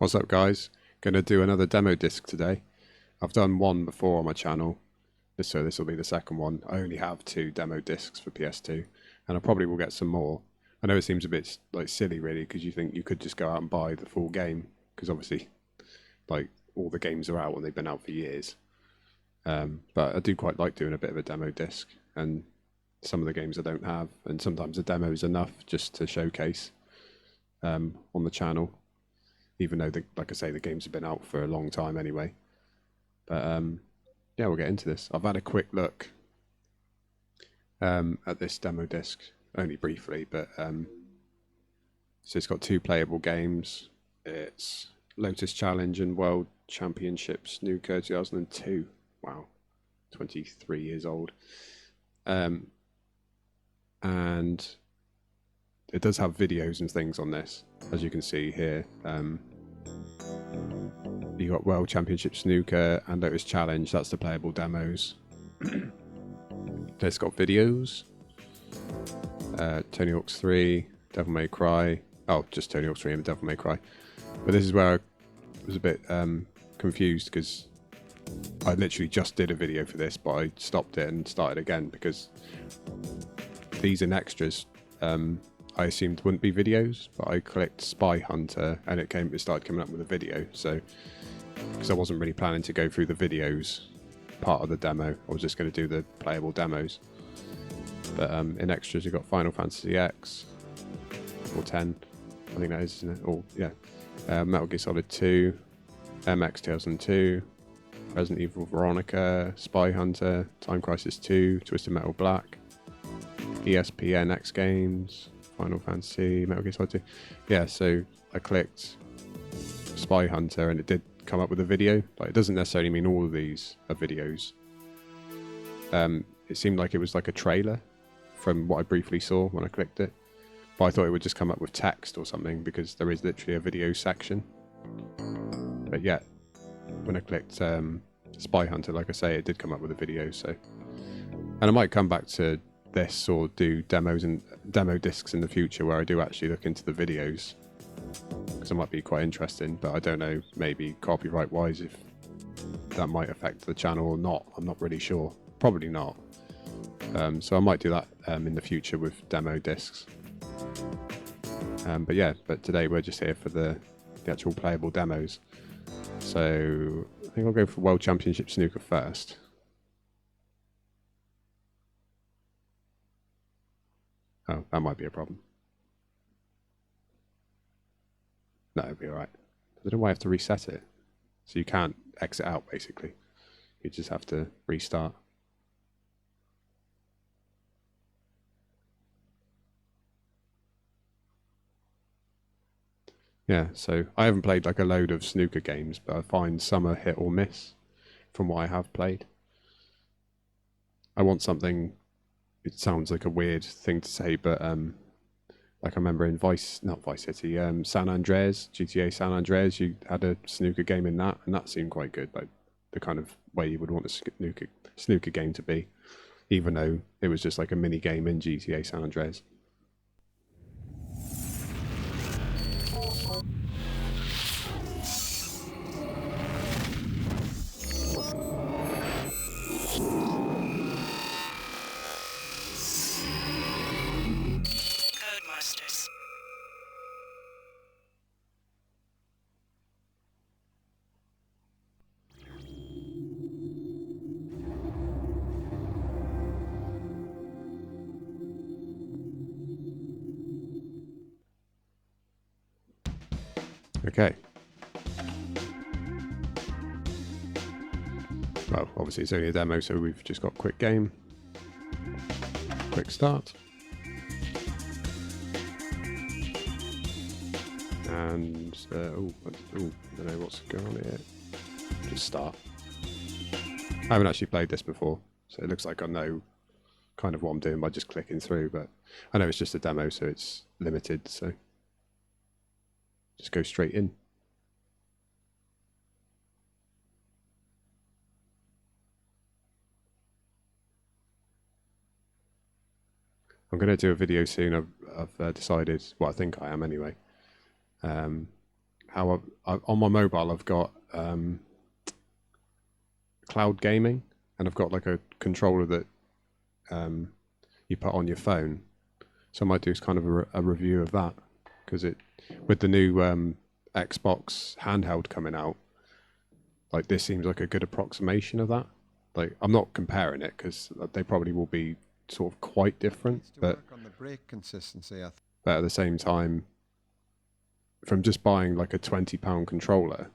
What's up, guys? Gonna do another demo disc today. I've done one before on my channel, so this will be the second one. I only have 2 demo discs for PS2, and I probably will get some more. I know it seems a bit like silly, really, because you think you could just go out and buy the full game, because obviously, like, all the games are out and they've been out for years. But I do quite like doing a bit of a demo disc, and some of the games I don't have, and sometimes a demo is enough just to showcase on the channel. Even though, like I say, the games have been out for a long time anyway. But yeah, we'll get into this. I've had a quick look at this demo disc, only briefly, but so it's got 2 playable games. It's Lotus Challenge and World Championship Snooker 2002. Wow, 23 years old. And it does have videos and things on this, as you can see here. You got World Championship Snooker and Lotus Challenge. That's the playable demos. It's got videos. Tony Hawk's 3, Devil May Cry. Oh, just Tony Hawk's 3 and Devil May Cry. But this is where I was a bit confused, because I literally just did a video for this, but I stopped it and started again because these in extras. I assumed wouldn't be videos, but I clicked Spy Hunter and it started coming up with a video. So, because I wasn't really planning to go through the videos part of the demo, I was just going to do the playable demos. But in extras, you've got Final Fantasy X or 10, I think that is, isn't it? Or yeah, Metal Gear Solid 2, MX 2002, Resident Evil Veronica, Spy Hunter, Time Crisis 2, Twisted Metal Black, ESPN X Games, Final Fantasy, Metal Gear Solid 2. Yeah, so I clicked Spy Hunter and it did come up with a video. Like, it doesn't necessarily mean all of these are videos. It seemed like it was like a trailer from what I briefly saw when I clicked it. But I thought it would just come up with text or something, because there is literally a video section. But yeah, when I clicked Spy Hunter, like I say, it did come up with a video. So, and I might come back to this or do demos and demo discs in the future where I do actually look into the videos, because it might be quite interesting. But I don't know, maybe copyright wise, if that might affect the channel or not. I'm not really sure. Probably not. So I might do that in the future with demo discs. But yeah, but today we're just here for the actual playable demos. So I think I'll go for World Championship Snooker first. Oh, that might be a problem. No, it'll be alright. I don't know why I have to reset it. So you can't exit out, basically. You just have to restart. Yeah, so I haven't played like a load of snooker games, but I find some are hit or miss from what I have played. I want something, it sounds like a weird thing to say, but like I remember in not Vice City, San Andreas, GTA San Andreas, you had a snooker game in that, and that seemed quite good, like the kind of way you would want a snooker game to be, even though it was just like a mini game in GTA San Andreas. Okay. Well, obviously it's only a demo, so we've just got quick game, quick start. And, I don't know what's going on here. Just start. I haven't actually played this before, so it looks like I know kind of what I'm doing by just clicking through, but I know it's just a demo, so it's limited, so just go straight in. I'm going to do a video soon. I've decided, well, I think I am anyway, how on my mobile I've got cloud gaming, and I've got like a controller that you put on your phone. So I might do kind of a review of that, because it, with the new Xbox handheld coming out, like this seems like a good approximation of that. Like, I'm not comparing it because they probably will be sort of quite different, but on the brake consistency, but at the same time, from just buying like a £20 controller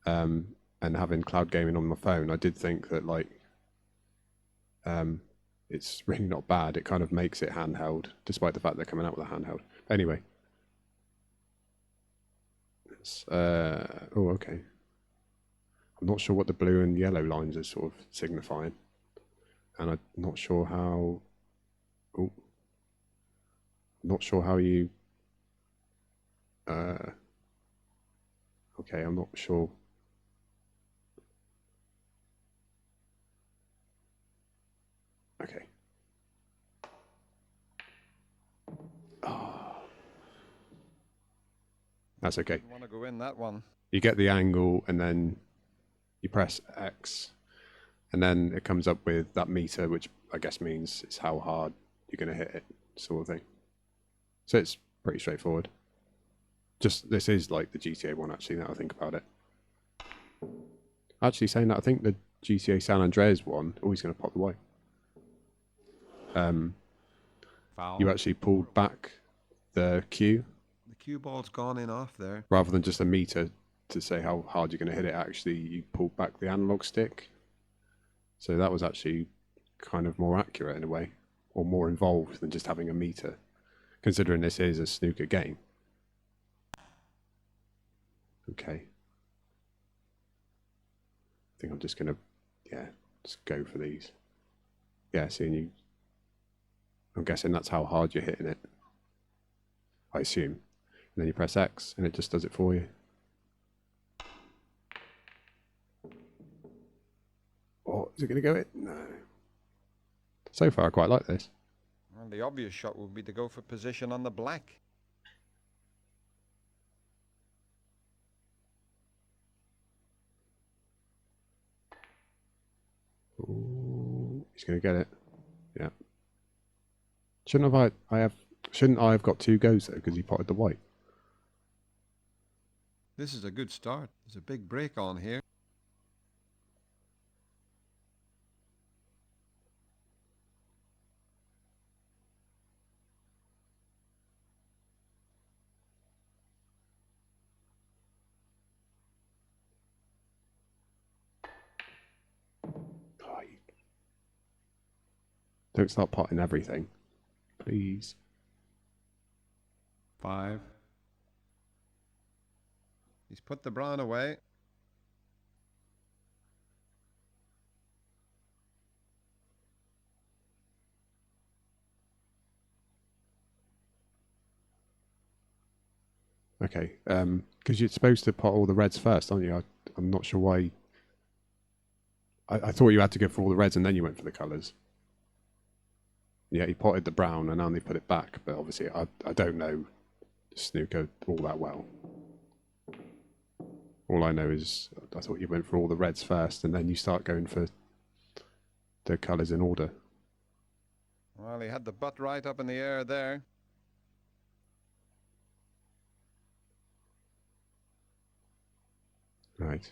and having cloud gaming on my phone, I did think that like it's really not bad. It kind of makes it handheld, despite the fact they're coming out with a handheld. Anyway, it's, oh, okay. I'm not sure what the blue and yellow lines are sort of signifying, and I'm not sure how. Oh, not sure how you. Okay, I'm not sure. Okay. Oh, that's okay. I want to go in that one. You get the angle, and then you press X, and then it comes up with that meter, which I guess means it's how hard you're going to hit it, sort of thing. So it's pretty straightforward. Just, this is like the GTA one, actually, now I think about it. Actually, saying that, I think the GTA San Andreas one, oh, he's going to pop the white. You actually pulled back the cue. The cue ball's gone in off there. Rather than just a meter to say how hard you're going to hit it, actually, you pulled back the analog stick. So that was actually kind of more accurate in a way, or more involved than just having a meter, considering this is a snooker game. Okay. I think I'm just going to, yeah, just go for these. Yeah, seeing you. I'm guessing that's how hard you're hitting it. I assume. And then you press X, and it just does it for you. Oh, is it going to go it? No. So far, I quite like this. Well, the obvious shot would be to go for position on the black. Ooh, he's going to get it. Yeah. Shouldn't I have got 2 goes though, because he potted the white? This is a good start. There's a big break on here. Oh, don't start potting everything, please. 5. He's put the brown away. Okay, because you're supposed to pot all the reds first, aren't you? I'm not sure why. I thought you had to go for all the reds and then you went for the colours. Yeah, he potted the brown and now they put it back, but obviously I don't know snooker all that well. All I know is I thought you went for all the reds first and then you start going for the colours in order. Well, he had the butt right up in the air there. Right.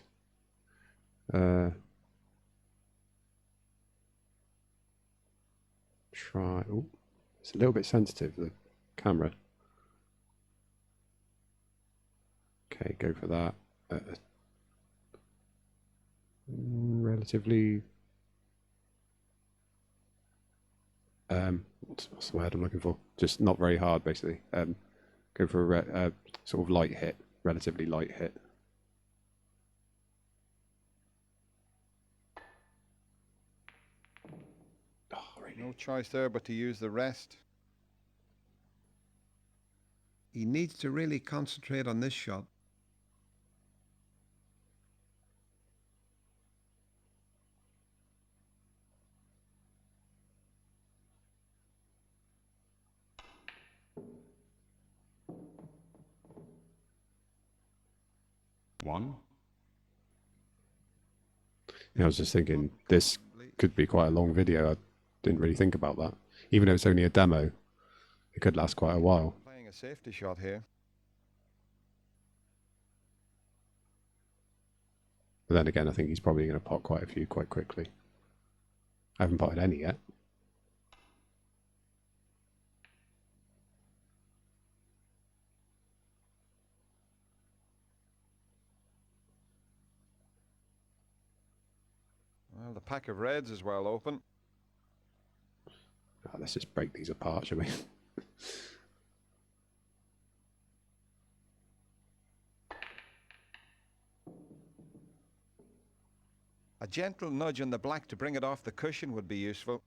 Try. Oh, it's a little bit sensitive, the camera. Okay, go for that. Relatively. What's the word I'm looking for? Just not very hard, basically. Go for a sort of light hit, relatively light hit. Oh, really? No choice there but to use the rest. He needs to really concentrate on this shot. 1. Yeah, I was just thinking this could be quite a long video. I didn't really think about that. Even though it's only a demo, it could last quite a while. Playing a safety shot here. But then again, I think he's probably going to pot quite a few quite quickly. I haven't potted any yet. Well, the pack of reds is well open. Oh, let's just break these apart, shall we? A gentle nudge on the black to bring it off the cushion would be useful.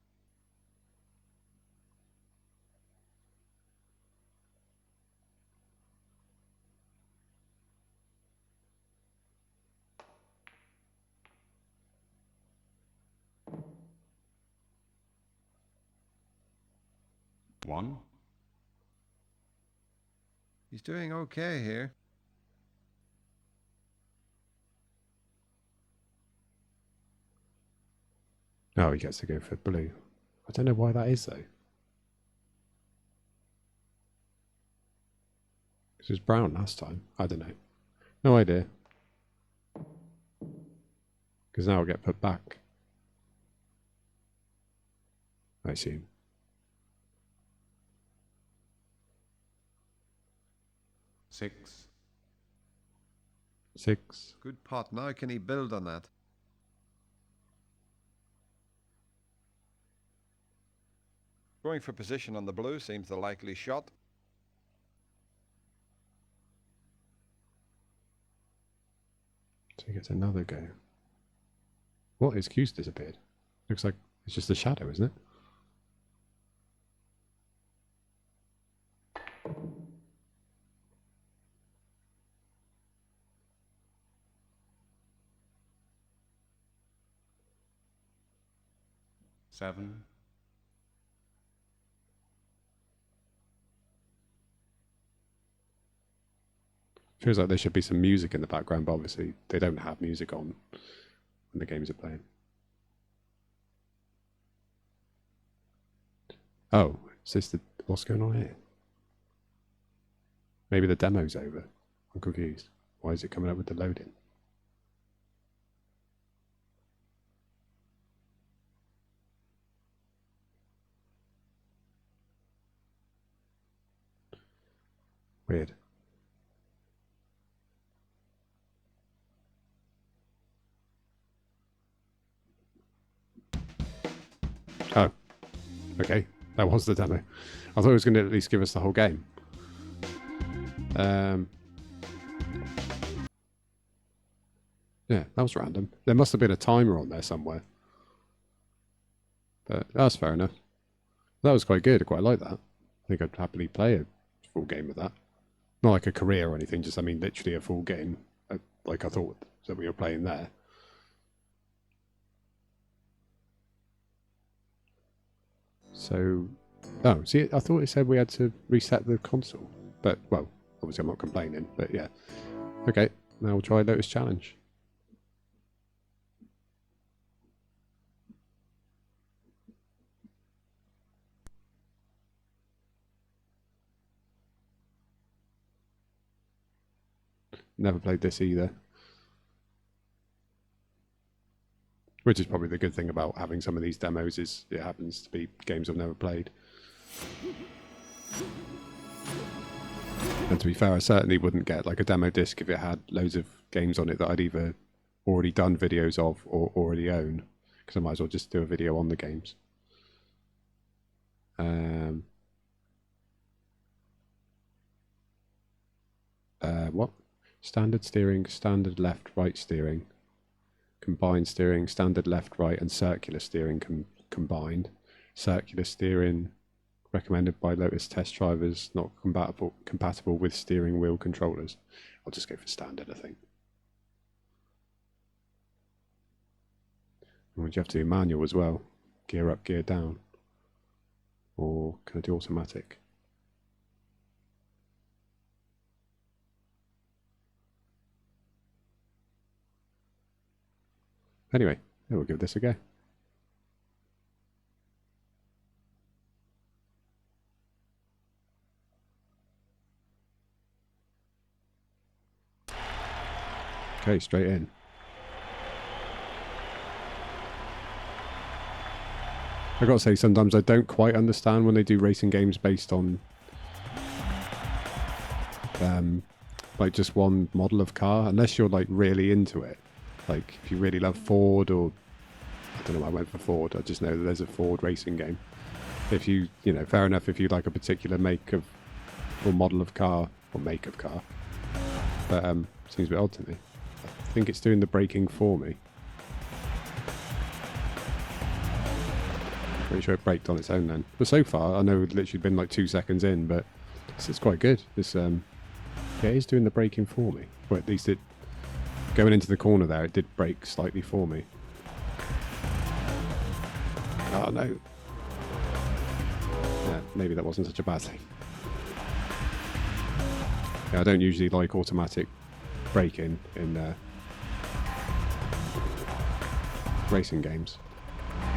One. He's doing okay here. Oh, he gets to go for blue. I don't know why that is, though. This was brown last time. I don't know. No idea. Because now I'll get put back. I see. 6. 6. Good pot. Now can he build on that? Going for position on the blue seems the likely shot. So he gets another go. What? His cue's disappeared. Looks like it's just a shadow, isn't it? Seven. Feels like there should be some music in the background, but obviously they don't have music on when the games are playing. Oh, is this the... What's going on here? Maybe the demo's over. I'm confused. Why is it coming up with the loading? Weird. Oh, okay. That was the demo. I thought it was going to at least give us the whole game. Yeah, that was random. There must have been a timer on there somewhere. But that's fair enough. That was quite good. I quite like that. I think I'd happily play a full game of that. Not like a career or anything, just, I mean, literally a full game. Like I thought that we were playing there. So, oh, see, I thought it said we had to reset the console. But, well, obviously I'm not complaining, but yeah. Okay, now we'll try Lotus Challenge. Never played this either. Which is probably the good thing about having some of these demos is it happens to be games I've never played. And to be fair, I certainly wouldn't get like a demo disc if it had loads of games on it that I'd either already done videos of or already own, because I might as well just do a video on the games. What? Standard steering, standard left, right steering, combined steering, standard left, right, and circular steering combined. Circular steering recommended by Lotus test drivers, not compatible with steering wheel controllers. I'll just go for standard, I think. Would you have to do manual as well? Gear up, gear down? Or can I do automatic? Anyway, we'll give this a go. Okay, straight in. I gotta say, sometimes I don't quite understand when they do racing games based on like just one model of car, unless you're like really into it. Like if you really love Ford, or I don't know why I went for Ford, I just know that there's a Ford racing game. If you know, fair enough if you like a particular make of or model of car or make of car. But seems a bit odd to me. I think it's doing the braking for me. Pretty sure it braked on its own then. But so far, I know it's literally been like 2 seconds in, but it's quite good. This yeah, it is doing the braking for me. Or at least it, going into the corner there, it did brake slightly for me. Oh no. Yeah, maybe that wasn't such a bad thing. Yeah, I don't usually like automatic braking in racing games.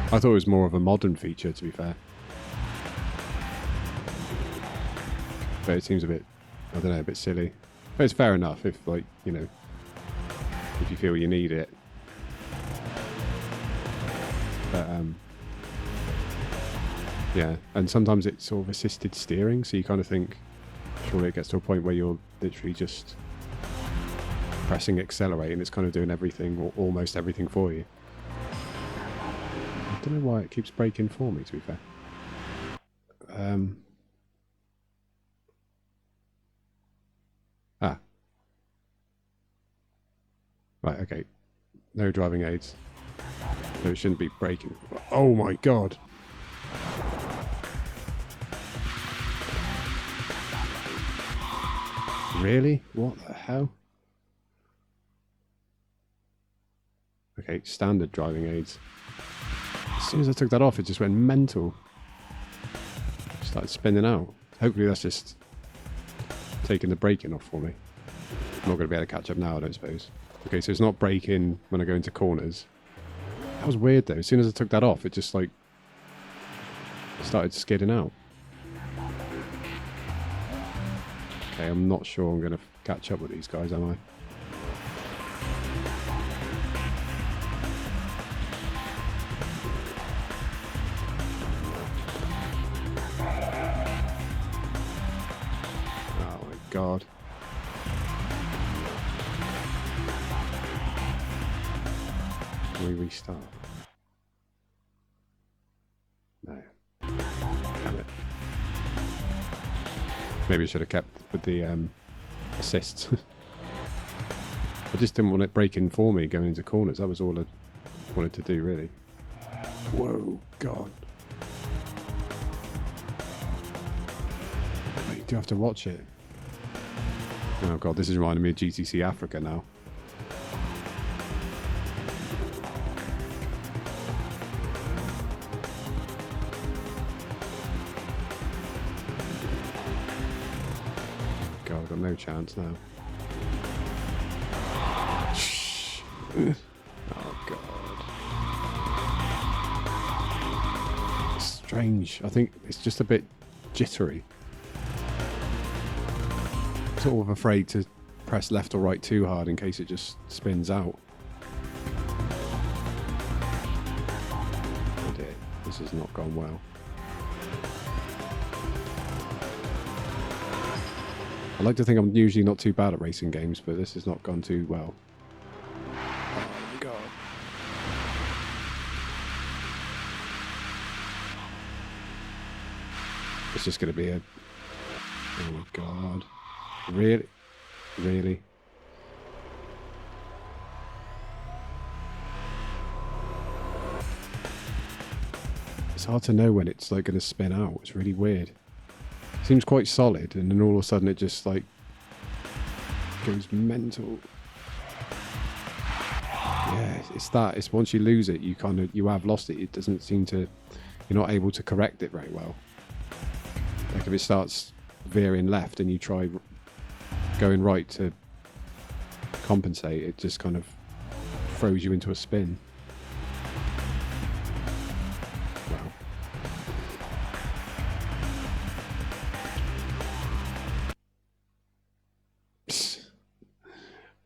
I thought it was more of a modern feature, to be fair. But it seems a bit, I don't know, a bit silly. But it's fair enough if, like, you know, if you feel you need it. But, yeah, and sometimes it's sort of assisted steering, so you kind of think, surely it gets to a point where you're literally just pressing accelerate and it's kind of doing everything, or almost everything for you. I don't know why it keeps braking for me, to be fair. Right, okay. No driving aids. So it shouldn't be braking. Oh my god! Really? What the hell? Okay, standard driving aids. As soon as I took that off, it just went mental. Started spinning out. Hopefully that's just taking the braking off for me. I'm not going to be able to catch up now, I don't suppose. Okay, so it's not braking when I go into corners. That was weird though. As soon as I took that off, it just like started skidding out. Okay, I'm not sure I'm going to catch up with these guys, am I? Oh my god. Can we restart? No. Damn it. Maybe I should have kept with the assists. I just didn't want it braking for me going into corners. That was all I wanted to do, really. Whoa, God. You do have to watch it. Oh, God, this is reminding me of GTC Africa now. God, I've got no chance now. Oh, God. It's strange. I think it's just a bit jittery. Sort of afraid to press left or right too hard in case it just spins out. Oh dear, this has not gone well. I like to think I'm usually not too bad at racing games, but this has not gone too well. Oh my god. It's just going to be a... Oh my god. Really? Really? It's hard to know when it's like going to spin out. It's really weird. Seems quite solid, and then all of a sudden it just like goes mental. Yeah, it's that. It's once you lose it, you have lost it. It doesn't seem to. You're not able to correct it very well. Like if it starts veering left and you try going right to compensate, it just kind of throws you into a spin.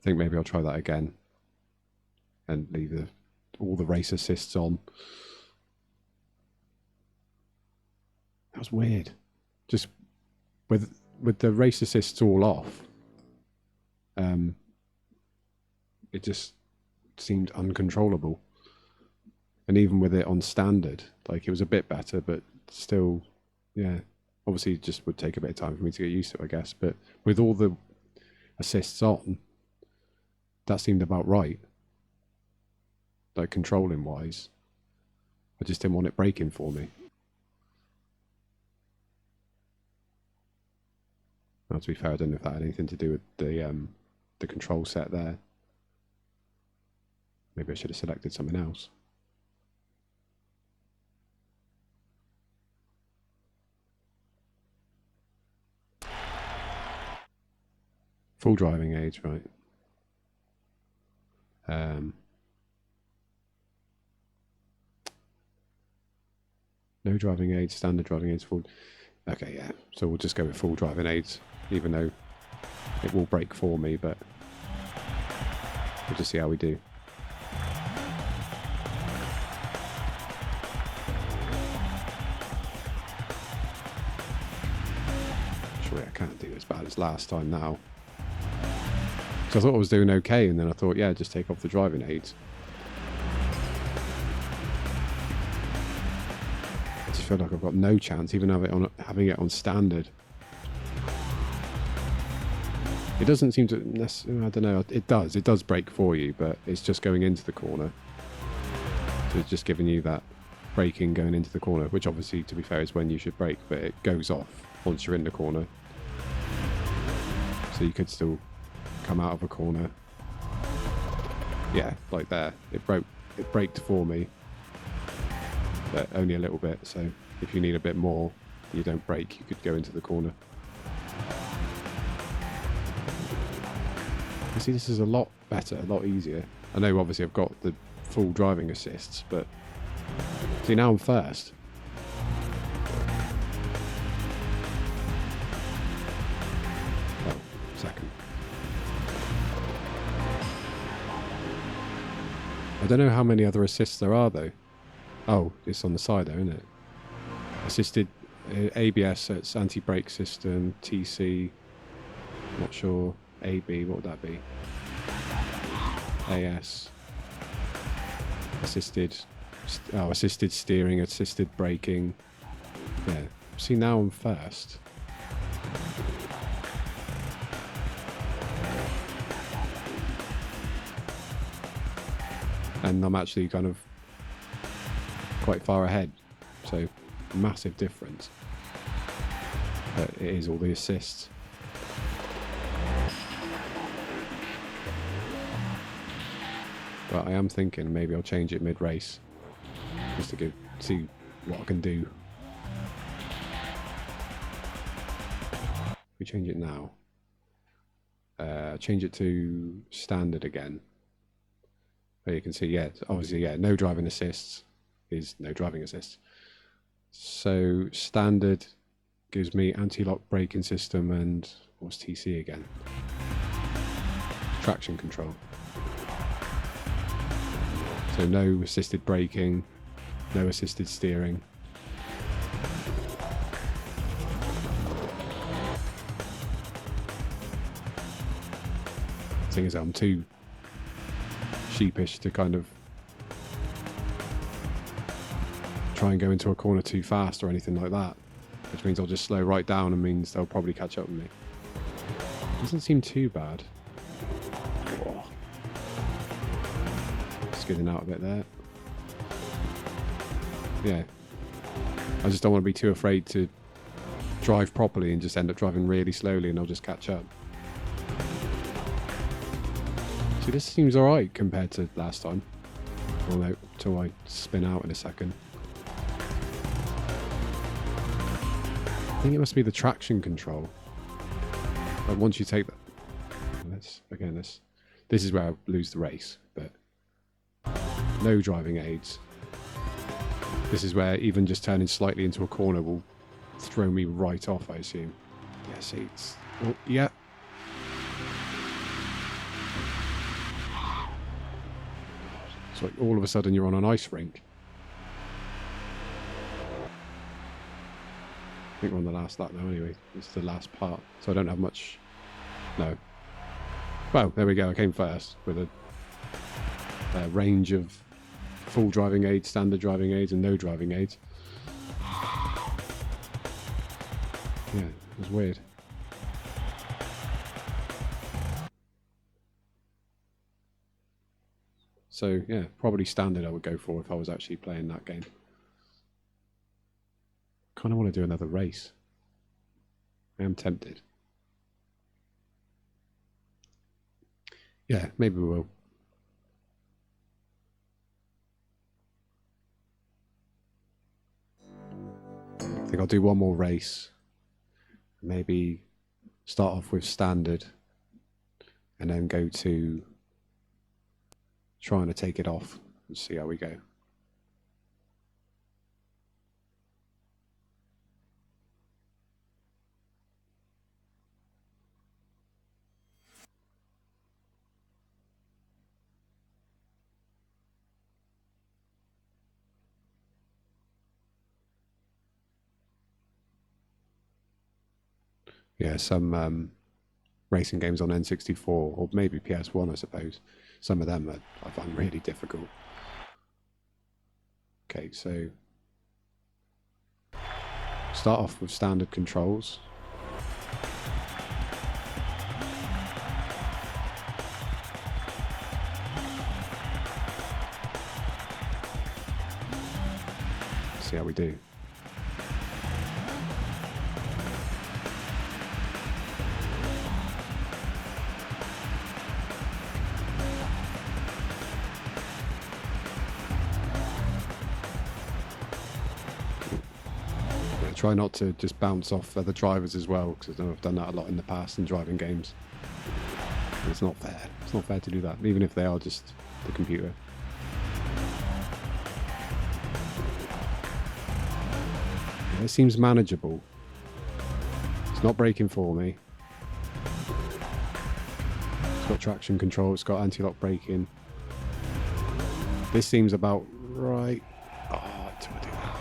I think maybe I'll try that again and leave all the race assists on. That was weird. Just with the race assists all off, it just seemed uncontrollable. And even with it on standard, like, it was a bit better, but still, yeah. Obviously, it just would take a bit of time for me to get used to it, I guess. But with all the assists on, that seemed about right. Like, controlling wise, I just didn't want it breaking for me. Now, to be fair, I don't know if that had anything to do with the control set there. Maybe I should have selected something else. Full driving age, right. No driving aids, standard driving aids, full. Okay, yeah. So we'll just go with full driving aids, even though it will break for me, but we'll just see how we do. Surely I can't do as bad as last time now. So I thought I was doing okay, and then I thought, yeah, just take off the driving aids. I just feel like I've got no chance, even having it on standard. It doesn't seem to necessarily, I don't know, it does break for you, but it's just going into the corner. So it's just giving you that braking going into the corner, which obviously, to be fair, is when you should brake, but it goes off once you're in the corner. So you could still come out of a corner. Yeah, like there. It braked for me, but only a little bit. So if you need a bit more, you don't brake, you could go into the corner. You see, this is a lot better, a lot easier. I know obviously I've got the full driving assists, but see, now I'm first. Oh, second. I don't know how many other assists there are though. Oh, it's on the side there, isn't it? Assisted ABS, so it's anti-brake system, TC, not sure. AB, what would that be? AS. Assisted steering, assisted braking. Yeah. See, now I'm first. And I'm actually kind of quite far ahead. So, massive difference. But it is all the assists. But I am thinking maybe I'll change it mid-race, just to see what I can do. We change it now. Change it to standard again. But you can see, yeah, obviously, yeah, no driving assists is no driving assists. So standard gives me anti-lock braking system and what's TC again? Traction control. So no assisted braking, no assisted steering. The thing is, I'm too sheepish to kind of try and go into a corner too fast or anything like that, which means I'll just slow right down and means they'll probably catch up with me. Doesn't seem too bad. Skidding out a bit there. Yeah. I just don't want to be too afraid to drive properly and just end up driving really slowly and I'll just catch up. See, this seems alright compared to last time. Although, until I spin out in a second. I think it must be the traction control. But once you take that... This is where I lose the race, but... No driving aids. This is where even just turning slightly into a corner will throw me right off, I assume. Yeah, see, it's... Oh, yeah. It's like all of a sudden you're on an ice rink. I think we're on the last lap now anyway. It's the last part, so I don't have much. No. Well, there we go. I came first with a range of full driving aids, standard driving aids, and no driving aids. Yeah, it was weird. So yeah, probably standard I would go for if I was actually playing that game. Kind of want to do another race. I am tempted. Yeah, maybe we will. I think I'll do one more race. Maybe start off with standard and then go to trying to take it off and see how we go. Yeah, some racing games on N64 or maybe PS1, I suppose. Some of them I find really difficult. Okay, so start off with standard controls. See how we do. Try not to just bounce off other drivers as well, because I know I've done that a lot in the past in driving games. And it's not fair. It's not fair to do that, even if they are just the computer. It seems manageable. It's not braking for me. It's got traction control, it's got anti-lock braking. This seems about right. Oh, do I do that?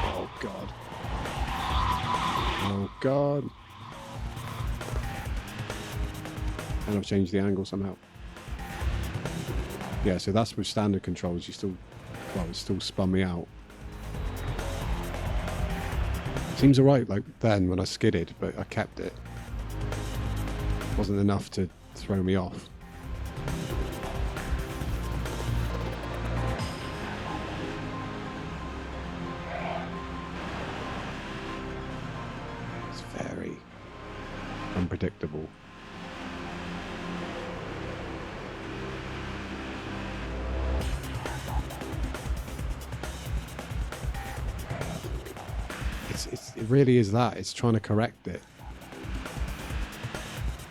Oh god. Oh god. And I've changed the angle somehow. Yeah, so that's with standard controls. You still, well, it still spun me out. Seems alright like then when I skidded, but I kept it. Wasn't enough to throw me off. It's very unpredictable. It really is that. It's trying to correct it.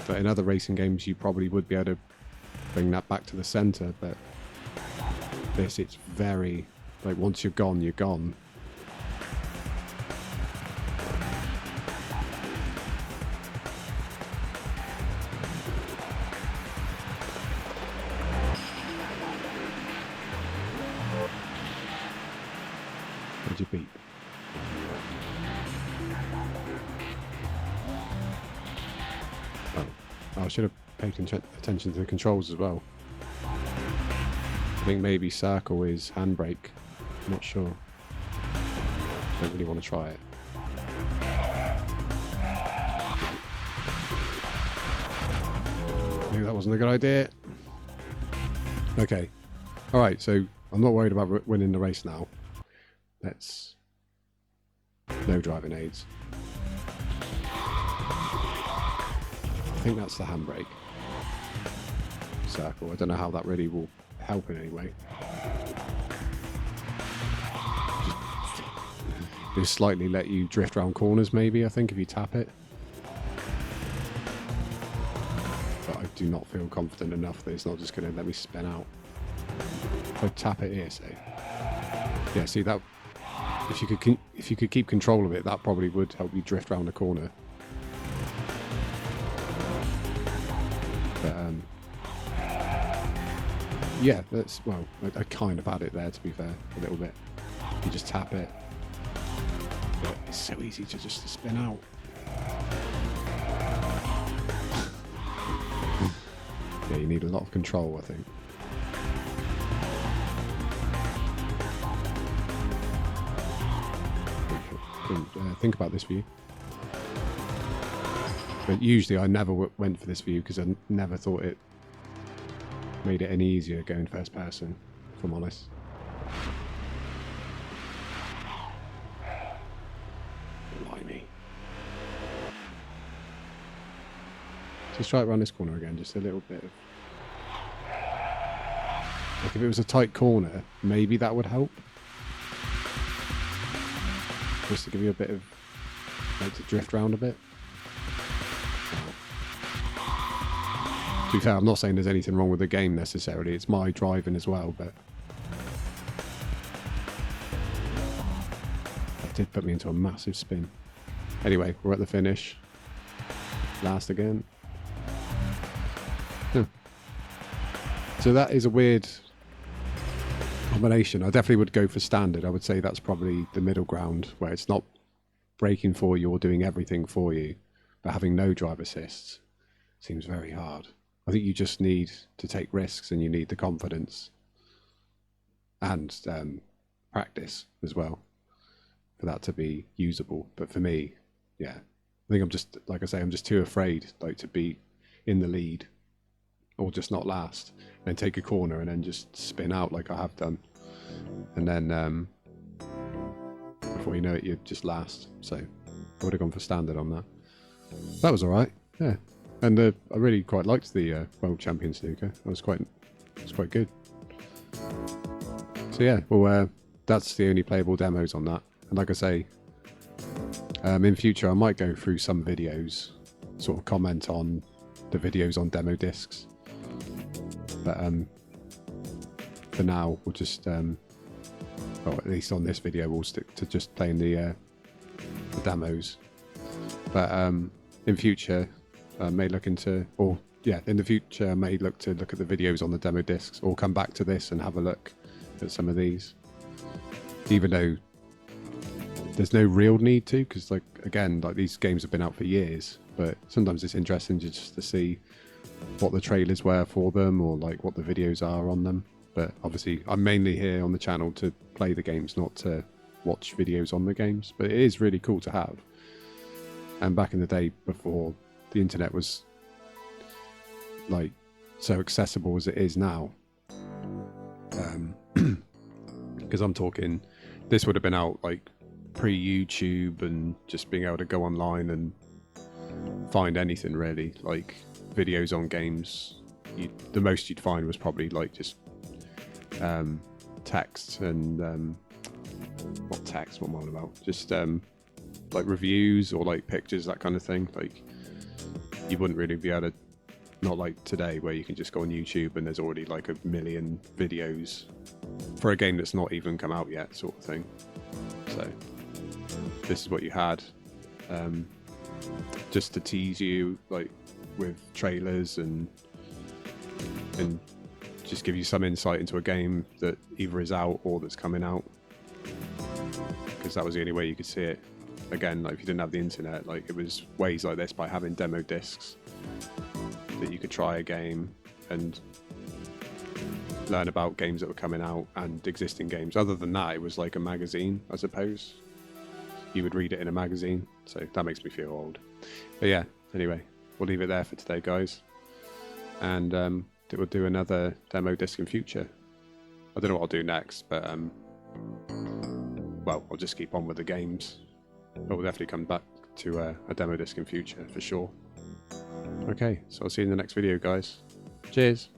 But in other racing games, you probably would be able to bring that back to the center. But this, it's very, like, once you're gone, you're gone. What'd you beat? I should have paid attention to the controls as well. I think maybe circle is handbrake. I'm not sure. Don't really want to try it. Maybe that wasn't a good idea. Okay. Alright, so I'm not worried about winning the race now. Let's... No driving aids. I think that's the handbrake. Circle. I don't know how that really will help in any way. Just slightly let you drift around corners maybe, I think, if you tap it. But I do not feel confident enough that it's not just going to let me spin out. If I tap it here, say. Yeah, see that... If you could keep control of it, that probably would help you drift around the corner. But yeah, that's, well, I kind of had it there, to be fair, a little bit. You just tap it. But it's so easy to just spin out. Yeah, you need a lot of control, I think. Think about this view. But usually I never went for this view because I never thought it made it any easier going first person, if I'm honest. Blimey. Just try it around this corner again, just a little bit of... Like if it was a tight corner, maybe that would help. Just to give you a bit of... like to drift around a bit. To be fair, I'm not saying there's anything wrong with the game necessarily. It's my driving as well, but... that did put me into a massive spin. Anyway, we're at the finish. Last again. So that is a weird combination. I definitely would go for standard. I would say that's probably the middle ground, where it's not braking for you or doing everything for you, but having no drive assists seems very hard. I think you just need to take risks, and you need the confidence and practice as well for that to be usable. But for me, yeah, I think I'm just, like I say, I'm just too afraid like to be in the lead or just not last, and then take a corner and then just spin out like I have done, and then before you know it, you're just last. So I would have gone for standard on that. That was all right, yeah. And I really quite liked the World Champion Snooker. It was quite good. So yeah, well, that's the only playable demos on that. And like I say, in future I might go through some videos, sort of comment on the videos on demo discs. But for now, we'll just, well, at least on this video, we'll stick to just playing the demos. But in future, may look into, or yeah, in the future, I may look at the videos on the demo discs, or come back to this and have a look at some of these. Even though there's no real need to, because like again, like these games have been out for years. But sometimes it's interesting just to see what the trailers were for them, or like what the videos are on them. But obviously I'm mainly here on the channel to play the games, not to watch videos on the games. But it is really cool to have. And back in the day, before the internet was like so accessible as it is now, because I'm talking, this would have been out like pre-YouTube and just being able to go online and find anything really, like videos on games. The most you'd find was probably like just text and not text, what am I on about, just like reviews or like pictures, that kind of thing. Like you wouldn't really be able to, not like today where you can just go on YouTube and there's already like a million videos for a game that's not even come out yet, sort of thing. So this is what you had, just to tease you like with trailers and just give you some insight into a game that either is out or that's coming out, because that was the only way you could see it. Again, like if you didn't have the internet, like it was ways like this, by having demo discs, that you could try a game and learn about games that were coming out and existing games. Other than that, it was like a magazine, I suppose. You would read it in a magazine, so that makes me feel old. But yeah, anyway, we'll leave it there for today, guys. And we'll do another demo disc in future. I don't know what I'll do next, but well, I'll just keep on with the games. But we'll definitely come back to a demo disc in future, for sure. Okay, so I'll see you in the next video, guys. Cheers!